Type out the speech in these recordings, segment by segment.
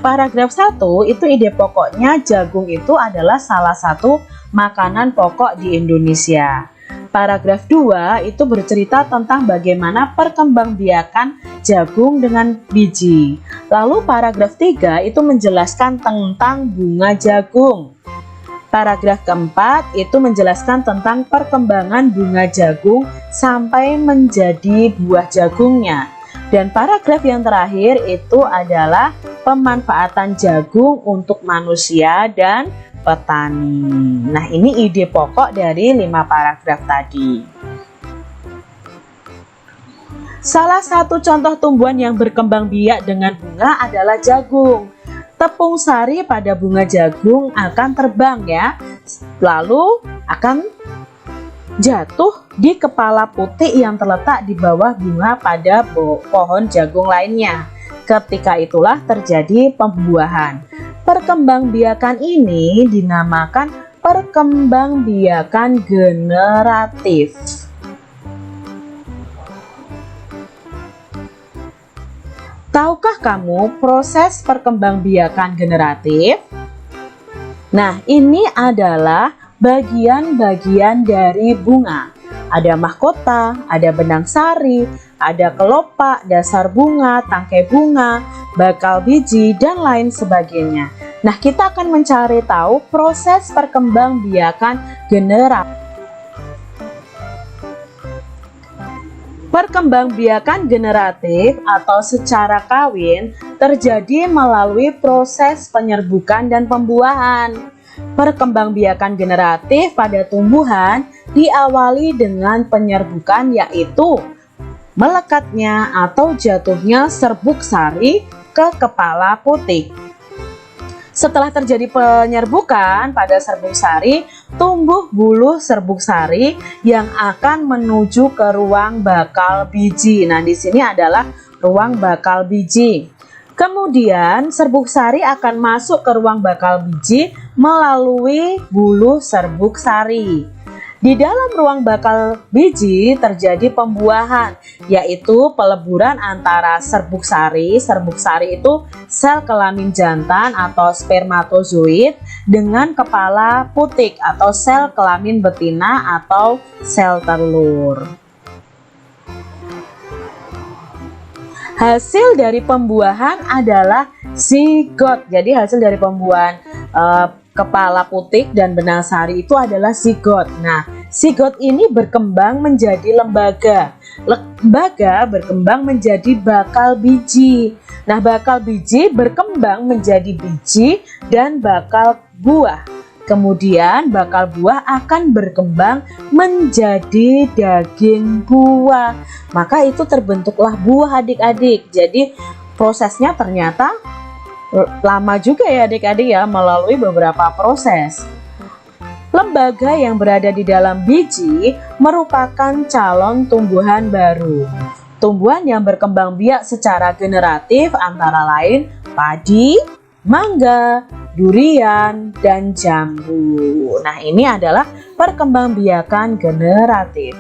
Paragraf 1 itu ide pokoknya jagung itu adalah salah satu makanan pokok di Indonesia. Paragraf 2 itu bercerita tentang bagaimana perkembangbiakan jagung dengan biji. Lalu paragraf 3 itu menjelaskan tentang bunga jagung. Paragraf keempat itu menjelaskan tentang perkembangan bunga jagung sampai menjadi buah jagungnya. Dan paragraf yang terakhir itu adalah pemanfaatan jagung untuk manusia dan petani. Nah, ini ide pokok dari 5 paragraf tadi. Salah satu contoh tumbuhan yang berkembang biak dengan bunga adalah jagung. Tepung sari pada bunga jagung akan terbang ya, lalu akan jatuh di kepala putih yang terletak di bawah bunga pada pohon jagung lainnya. Ketika itulah terjadi pembuahan. Perkembangbiakan ini dinamakan perkembangbiakan generatif. Tahukah kamu proses perkembangbiakan generatif? Nah, ini adalah bagian-bagian dari bunga. Ada mahkota, ada benang sari, ada kelopak, dasar bunga, tangkai bunga, bakal biji, dan lain sebagainya. Nah, kita akan mencari tahu proses perkembangbiakan generatif. Perkembangbiakan generatif atau secara kawin terjadi melalui proses penyerbukan dan pembuahan. Perkembangbiakan generatif pada tumbuhan diawali dengan penyerbukan, yaitu melekatnya atau jatuhnya serbuk sari ke kepala putik. Setelah terjadi penyerbukan pada serbuk sari, tumbuh buluh serbuk sari yang akan menuju ke ruang bakal biji. Nah, di sini adalah ruang bakal biji. Kemudian serbuk sari akan masuk ke ruang bakal biji melalui buluh serbuk sari. Di dalam ruang bakal biji terjadi pembuahan, yaitu peleburan antara serbuk sari. Serbuk sari itu sel kelamin jantan atau spermatozoid dengan kepala putik atau sel kelamin betina atau sel telur. Hasil dari pembuahan adalah zigot. Jadi hasil dari pembuahan kepala putik dan benang sari itu adalah zigot. Nah, zigot ini berkembang menjadi lembaga. Lembaga berkembang menjadi bakal biji. Nah, bakal biji berkembang menjadi biji dan bakal buah. Kemudian bakal buah akan berkembang menjadi daging buah. Maka itu terbentuklah buah adik-adik. Jadi prosesnya ternyata lama juga ya adik-adik ya, melalui beberapa proses. Lembaga yang berada di dalam biji merupakan calon tumbuhan baru. Tumbuhan yang berkembang biak secara generatif antara lain padi, mangga, durian, dan jambu. Nah, ini adalah perkembangbiakan generatif.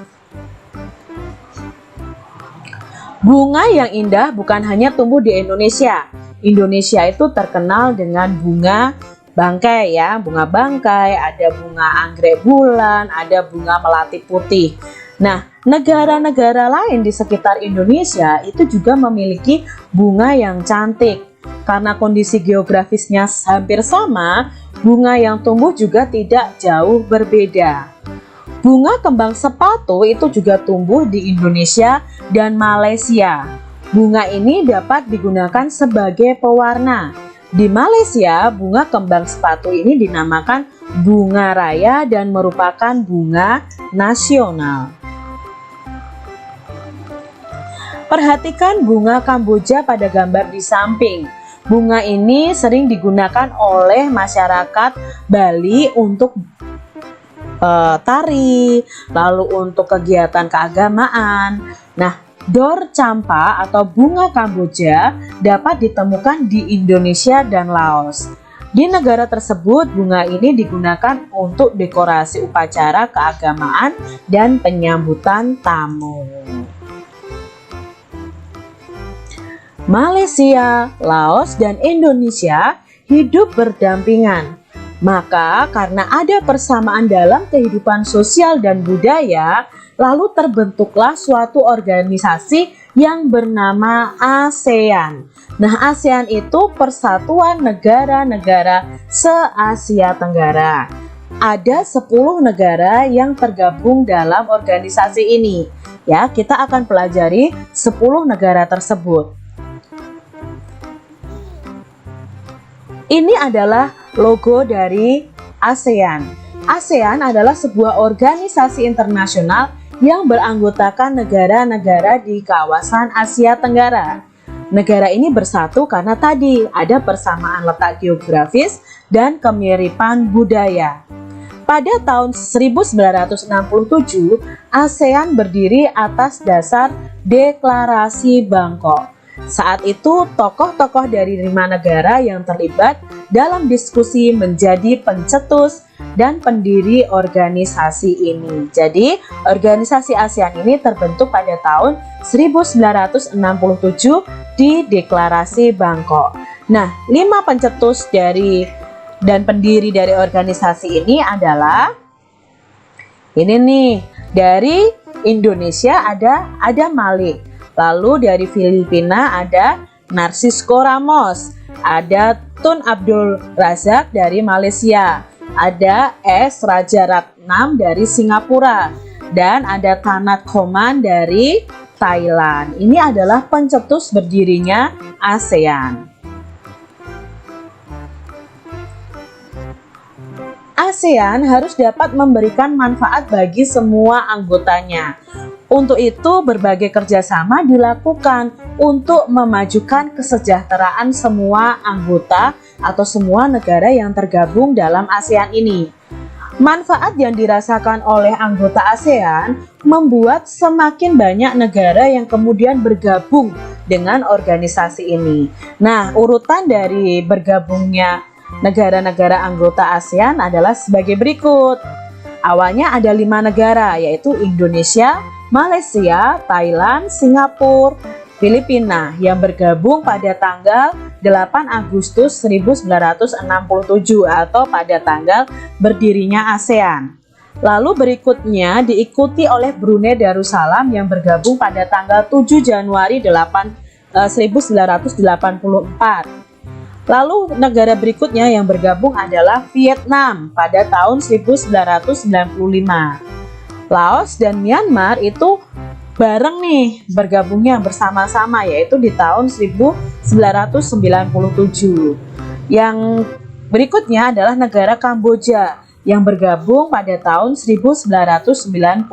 Bunga yang indah bukan hanya tumbuh di Indonesia. Indonesia itu terkenal dengan bunga bangkai ya, bunga bangkai, ada bunga anggrek bulan, ada bunga melati putih. Nah, negara-negara lain di sekitar Indonesia itu juga memiliki bunga yang cantik. Karena kondisi geografisnya hampir sama, bunga yang tumbuh juga tidak jauh berbeda. Bunga kembang sepatu itu juga tumbuh di Indonesia dan Malaysia. Bunga ini dapat digunakan sebagai pewarna. Di Malaysia, bunga kembang sepatu ini dinamakan bunga raya dan merupakan bunga nasional. Perhatikan bunga Kamboja pada gambar di samping. Bunga ini sering digunakan oleh masyarakat Bali untuk tari, lalu untuk kegiatan keagamaan. Nah, Dor campa atau bunga Kamboja dapat ditemukan di Indonesia dan Laos. Di negara tersebut, bunga ini digunakan untuk dekorasi upacara keagamaan dan penyambutan tamu. Malaysia, Laos, dan Indonesia hidup berdampingan. Maka karena ada persamaan dalam kehidupan sosial dan budaya, lalu terbentuklah suatu organisasi yang bernama ASEAN. Nah, ASEAN itu Persatuan Negara-Negara se-Asia Tenggara. Ada 10 negara yang tergabung dalam organisasi ini. Ya, kita akan pelajari 10 negara tersebut. Ini adalah logo dari ASEAN. ASEAN adalah sebuah organisasi internasional yang beranggotakan negara-negara di kawasan Asia Tenggara. Negara ini bersatu karena tadi ada persamaan letak geografis dan kemiripan budaya. Pada tahun 1967, ASEAN berdiri atas dasar Deklarasi Bangkok. Saat itu, tokoh-tokoh dari 5 negara yang terlibat dalam diskusi menjadi pencetus dan pendiri organisasi ini. Jadi, organisasi ASEAN ini terbentuk pada tahun 1967 di Deklarasi Bangkok. Nah, 5 pencetus dan pendiri dari organisasi ini adalah ini nih, dari Indonesia ada Malik. Lalu dari Filipina ada Narcisco Ramos, ada Tun Abdul Razak dari Malaysia, ada S. Rajaratnam dari Singapura, dan ada Tanat Khoman dari Thailand. Ini adalah pencetus berdirinya ASEAN. ASEAN harus dapat memberikan manfaat bagi semua anggotanya. Untuk itu, berbagai kerjasama dilakukan untuk memajukan kesejahteraan semua anggota atau semua negara yang tergabung dalam ASEAN ini. Manfaat yang dirasakan oleh anggota ASEAN membuat semakin banyak negara yang kemudian bergabung dengan organisasi ini. Nah, urutan dari bergabungnya negara-negara anggota ASEAN adalah sebagai berikut. Awalnya ada 5 negara, yaitu Indonesia, Malaysia, Thailand, Singapura, Filipina yang bergabung pada tanggal 8 Agustus 1967 atau pada tanggal berdirinya ASEAN. Lalu berikutnya diikuti oleh Brunei Darussalam yang bergabung pada tanggal 7 Januari 1984. Lalu negara berikutnya yang bergabung adalah Vietnam pada tahun 1995. Laos dan Myanmar itu bareng nih bergabungnya bersama-sama, yaitu di tahun 1997. Yang berikutnya adalah negara Kamboja yang bergabung pada tahun 1999.